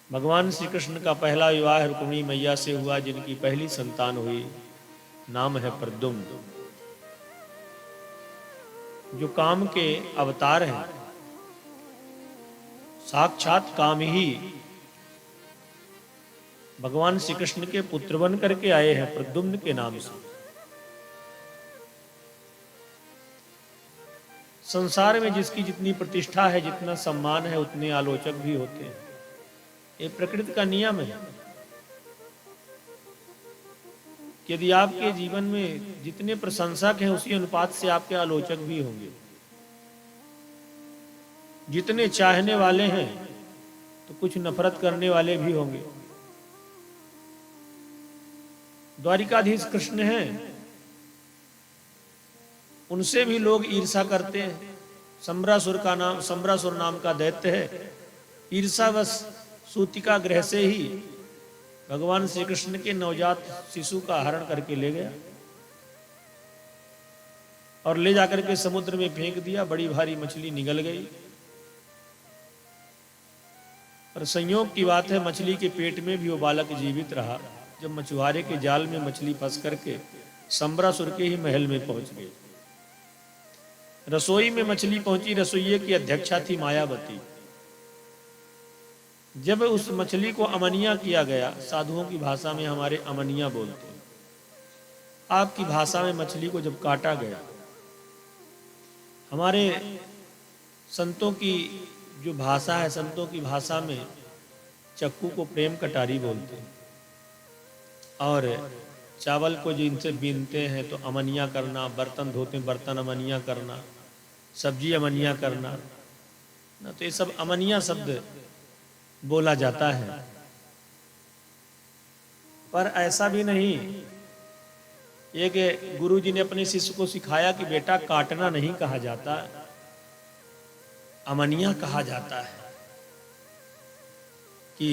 भगवान श्री कृष्ण का पहला विवाह रुक्मिणी मैया से हुआ, जिनकी पहली संतान हुई। नाम है प्रद्युम्न, जो काम के अवतार हैं। साक्षात काम ही भगवान श्री कृष्ण के पुत्र बन करके आए हैं प्रद्युम्न के नाम से। संसार में जिसकी जितनी प्रतिष्ठा है, जितना सम्मान है, उतने आलोचक भी होते हैं। ये प्रकृति का नियम है। यदि आपके जीवन में जितने प्रशंसक हैं, उसी अनुपात से आपके आलोचक भी होंगे। जितने चाहने वाले हैं, तो कुछ नफरत करने वाले भी होंगे। द्वारिकाधीश कृष्ण हैं, उनसे भी लोग ईर्षा करते हैं। सम्रासुर नाम का दैत्य है। ईर्षावश सूतिका ग्रह से ही भगवान श्री कृष्ण के नवजात शिशु का हरण करके ले गया और ले जाकर के समुद्र में फेंक दिया। बड़ी भारी मछली निगल गई। और संयोग की बात है, मछली के पेट में भी वो बालक जीवित रहा। जब मछुआरे के जाल में मछली फंस करके सम्रासुर के ही महल में पहुंच गई। रसोई में मछली पहुंची। रसोइये की अध्यक्षा थी मायावती। जब उस मछली को अमनिया किया गया, साधुओं की भाषा में हमारे अमनिया बोलते हैं, आपकी भाषा में मछली को जब काटा गया, हमारे संतों की जो भाषा है, संतों की भाषा में चक्कू को प्रेम कटारी बोलते हैं। और चावल को जिनसे बीनते हैं तो अमनिया करना, बर्तन धोते बर्तन अमनिया करना, सब्जी अमनिया करना ना, तो ये सब अमनिया शब्द बोला जाता है। पर ऐसा भी नहीं। ये कि गुरु जी ने अपने शिष्य को सिखाया कि बेटा काटना नहीं कहा जाता, अमनिया कहा जाता है। कि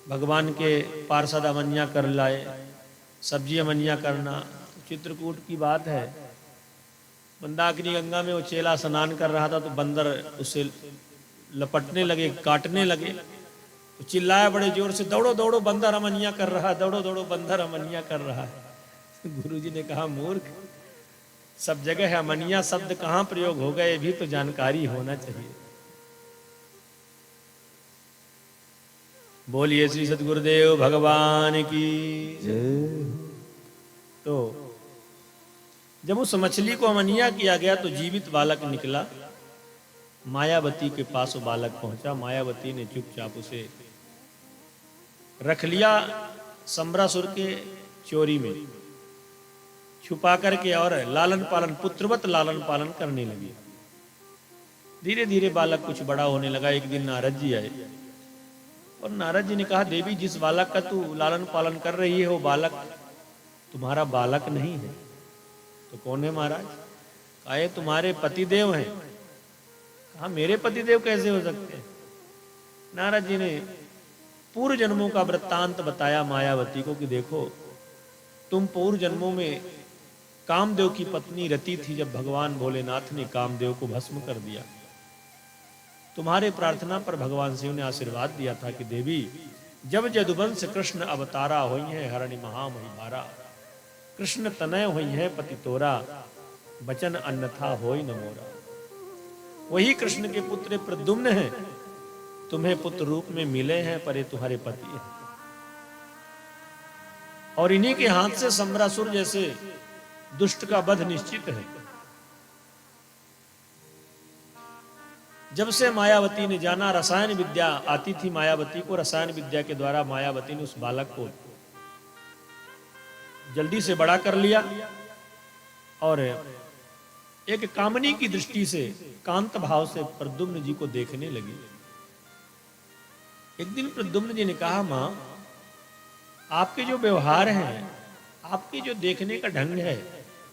भगवान के पार्षद अमनिया कर लाए, सब्जी अमनिया करना। चित्रकूट की बात है, मंदाकिनी गंगा में वो चेला स्नान कर रहा था, तो बंदर उसे लपटने लगे, काटने लगे। तो चिल्लाया बड़े जोर से, दौड़ो दौड़ो बंदर अमनिया कर रहा है, दौड़ो दौड़ो बंदर अमनिया कर रहा है। गुरुजी ने कहा, मूर्ख, सब जगह है अमनिया शब्द कहाँ प्रयोग हो गए, भी तो जानकारी होना चाहिए। बोलिए श्री सद्गुरुदेव भगवान की जय। तो जब उस मछली को अमनिया किया गया तो जीवित बालक निकला। मायावती के पास वो बालक पहुंचा। मायावती ने चुपचाप उसे रख लिया सम्रासुर के चोरी में छुपा करके, और लालन पालन, पुत्रवत लालन पालन करने लगी। धीरे धीरे बालक कुछ बड़ा होने लगा। एक दिन नारद जी आए और नारद जी ने कहा, देवी, जिस बालक का तू लालन पालन कर रही है, वो बालक तुम्हारा बालक नहीं है। तो कौन है महाराज? कहा, ये तुम्हारे पतिदेव हैं। कहा, मेरे पतिदेव कैसे हो सकते हैं? नारद जी ने पूर्व जन्मों का वृत्तांत बताया मायावती को कि देखो, तुम पूर्व जन्मों में कामदेव की पत्नी रति थी, जब भगवान भोलेनाथ ने कामदेव को भस्म कर दिया। तुम्हारे प्रार्थना पर भगवान शिव ने आशीर्वाद दिया था कि देवी, जब यदुवंश कृष्ण अवतारा हुई है, हरणि महामहिमारा, कृष्ण तनय हुई है पति तोरा, बचन अन्यथा होई न मोरा। वही कृष्ण के पुत्र प्रद्युम्न हैं, तुम्हें पुत्र रूप में मिले हैं, पर ये तुम्हारे पति हैं। और इन्हीं के हाथ से सम्रासुर जैसे दुष्ट का वध निश्चित है। जब से मायावती ने जाना, रसायन विद्या आती थी मायावती को, रसायन विद्या के द्वारा मायावती ने उस बालक को जल्दी से बड़ा कर लिया और एक कामनी की दृष्टि से, कांत भाव से प्रद्युम्न जी को देखने लगी। एक दिन प्रद्युम्न जी ने कहा, मां, आपके जो व्यवहार हैं, आपके जो देखने का ढंग है,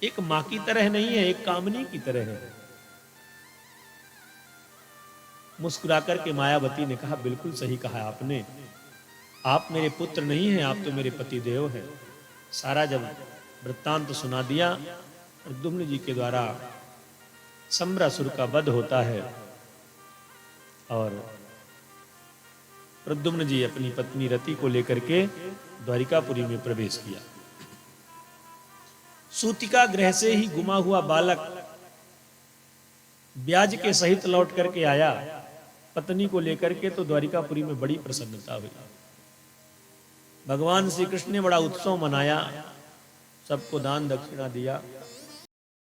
एक मां की तरह नहीं है, एक कामनी की तरह है। मुस्कुराकर के मायावती ने कहा, बिल्कुल सही कहा आपने, आप मेरे पुत्र नहीं हैं, आप तो मेरे पति देव हैं। सारा जब वृत्तांत सुना दिया, प्रद्युम्न जी के द्वारा सम्रासुर का वध होता है और प्रद्युम्न जी अपनी पत्नी रति को लेकर के द्वारिकापुरी में प्रवेश किया। सूतिका गृह से ही गुमा हुआ बालक ब्याज के सहित लौट करके आया पत्नी को लेकर के, तो द्वारिकापुरी में बड़ी प्रसन्नता हुई। भगवान श्री कृष्ण ने बड़ा उत्सव मनाया, सबको दान दक्षिणा दिया।